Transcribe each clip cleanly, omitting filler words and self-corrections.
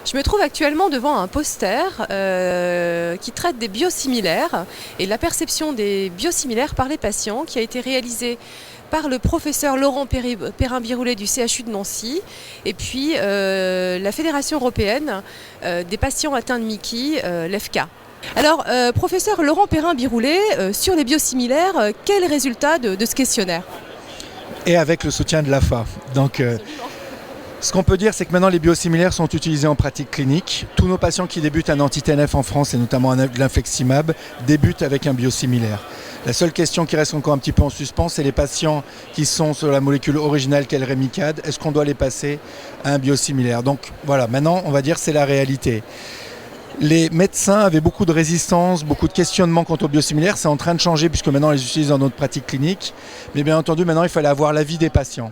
Je me trouve actuellement devant un poster qui traite des biosimilaires et la perception des biosimilaires par les patients, qui a été réalisé par le professeur Laurent Perrin-Biroulet du CHU de Nancy et puis la Fédération européenne des patients atteints de MICI, l'EFCA. Alors, professeur Laurent Perrin-Biroulet, sur les biosimilaires, quel est le résultat de ce questionnaire? Et avec le soutien de l'AFA. Donc, ce qu'on peut dire, c'est que maintenant les biosimilaires sont utilisés en pratique clinique. Tous nos patients qui débutent un anti-TNF en France, et notamment l'infliximab, débutent avec un biosimilaire. La seule question qui reste encore un petit peu en suspens, c'est les patients qui sont sur la molécule originale qu'est le Remicade. Est-ce qu'on doit les passer à un biosimilaire? Donc voilà, maintenant on va dire c'est la réalité. Les médecins avaient beaucoup de résistance, beaucoup de questionnements quant aux biosimilaires. C'est en train de changer puisque maintenant on les utilise dans notre pratique clinique. Mais bien entendu, maintenant il fallait avoir l'avis des patients.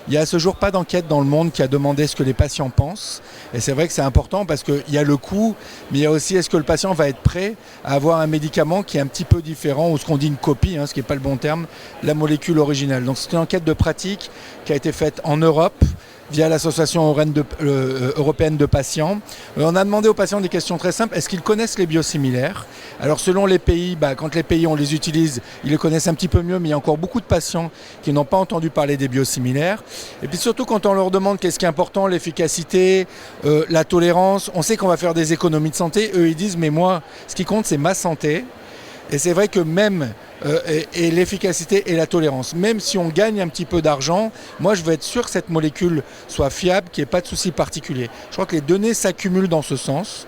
Il n'y a à ce jour pas d'enquête dans le monde qui a demandé ce que les patients pensent. Et c'est vrai que c'est important parce qu'il y a le coût, mais il y a aussi est-ce que le patient va être prêt à avoir un médicament qui est un petit peu différent, ou ce qu'on dit une copie, ce qui n'est pas le bon terme, la molécule originale. Donc c'est une enquête de pratique qui a été faite en Europe, via l'Association européenne de patients. On a demandé aux patients des questions très simples. Est-ce qu'ils connaissent les biosimilaires? Alors selon les pays, quand les pays on les utilise, ils les connaissent un petit peu mieux, mais il y a encore beaucoup de patients qui n'ont pas entendu parler des biosimilaires. Et puis surtout quand on leur demande qu'est-ce qui est important, l'efficacité, la tolérance, on sait qu'on va faire des économies de santé. Eux ils disent mais moi, ce qui compte c'est ma santé. Et c'est vrai que même et l'efficacité et la tolérance, même si on gagne un petit peu d'argent, moi je veux être sûr que cette molécule soit fiable, qu'il n'y ait pas de soucis particuliers. Je crois que les données s'accumulent dans ce sens.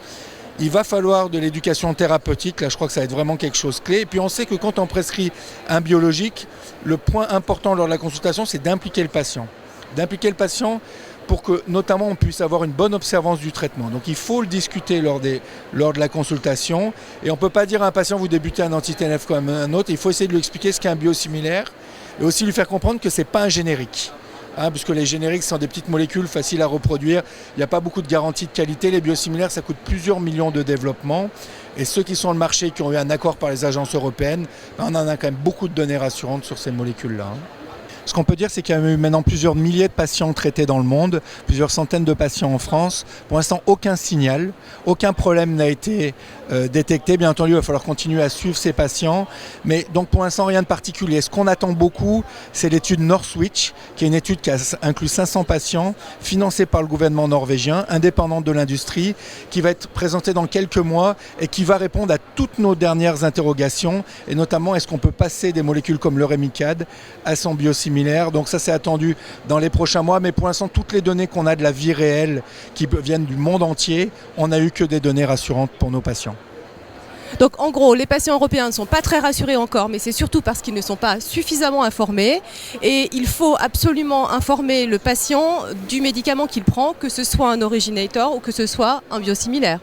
Il va falloir de l'éducation thérapeutique, là je crois que ça va être vraiment quelque chose de clé. Et puis on sait que quand on prescrit un biologique, le point important lors de la consultation, c'est d'impliquer le patient. D'impliquer le patient pour que notamment on puisse avoir une bonne observance du traitement. Donc il faut le discuter lors de la consultation et on ne peut pas dire à un patient vous débutez un anti-TNF comme un autre, il faut essayer de lui expliquer ce qu'est un biosimilaire et aussi lui faire comprendre que ce n'est pas un générique. Puisque les génériques sont des petites molécules faciles à reproduire, il n'y a pas beaucoup de garantie de qualité, les biosimilaires ça coûte plusieurs millions de développement et ceux qui sont sur le marché, qui ont eu un accord par les agences européennes, on en a quand même beaucoup de données rassurantes sur ces molécules-là. Ce qu'on peut dire, c'est qu'il y a eu maintenant plusieurs milliers de patients traités dans le monde, plusieurs centaines de patients en France. Pour l'instant, aucun signal, aucun problème n'a été détecté. Bien entendu, il va falloir continuer à suivre ces patients. Mais donc pour l'instant, rien de particulier. Ce qu'on attend beaucoup, c'est l'étude Northwich, qui est une étude qui a inclus 500 patients, financée par le gouvernement norvégien, indépendante de l'industrie, qui va être présentée dans quelques mois et qui va répondre à toutes nos dernières interrogations. Et notamment, est-ce qu'on peut passer des molécules comme le Remicade à son biosimilaire? Donc ça c'est attendu dans les prochains mois, mais pour l'instant toutes les données qu'on a de la vie réelle qui viennent du monde entier, on n'a eu que des données rassurantes pour nos patients. Donc en gros, les patients européens ne sont pas très rassurés encore, mais c'est surtout parce qu'ils ne sont pas suffisamment informés. Et il faut absolument informer le patient du médicament qu'il prend, que ce soit un originator ou que ce soit un biosimilaire.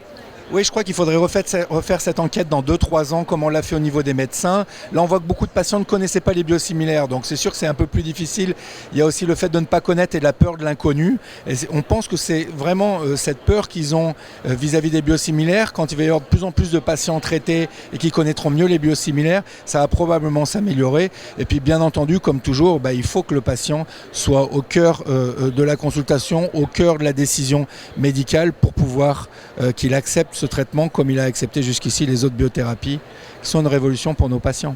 Oui, je crois qu'il faudrait refaire cette enquête dans 2-3 ans, comme on l'a fait au niveau des médecins. Là, on voit que beaucoup de patients ne connaissaient pas les biosimilaires, donc c'est sûr que c'est un peu plus difficile. Il y a aussi le fait de ne pas connaître et la peur de l'inconnu. Et on pense que c'est vraiment cette peur qu'ils ont vis-à-vis des biosimilaires. Quand il va y avoir de plus en plus de patients traités et qui connaîtront mieux les biosimilaires, ça va probablement s'améliorer. Et puis, bien entendu, comme toujours, il faut que le patient soit au cœur de la consultation, au cœur de la décision médicale pour pouvoir qu'il accepte ce traitement comme il a accepté jusqu'ici les autres biothérapies qui sont une révolution pour nos patients.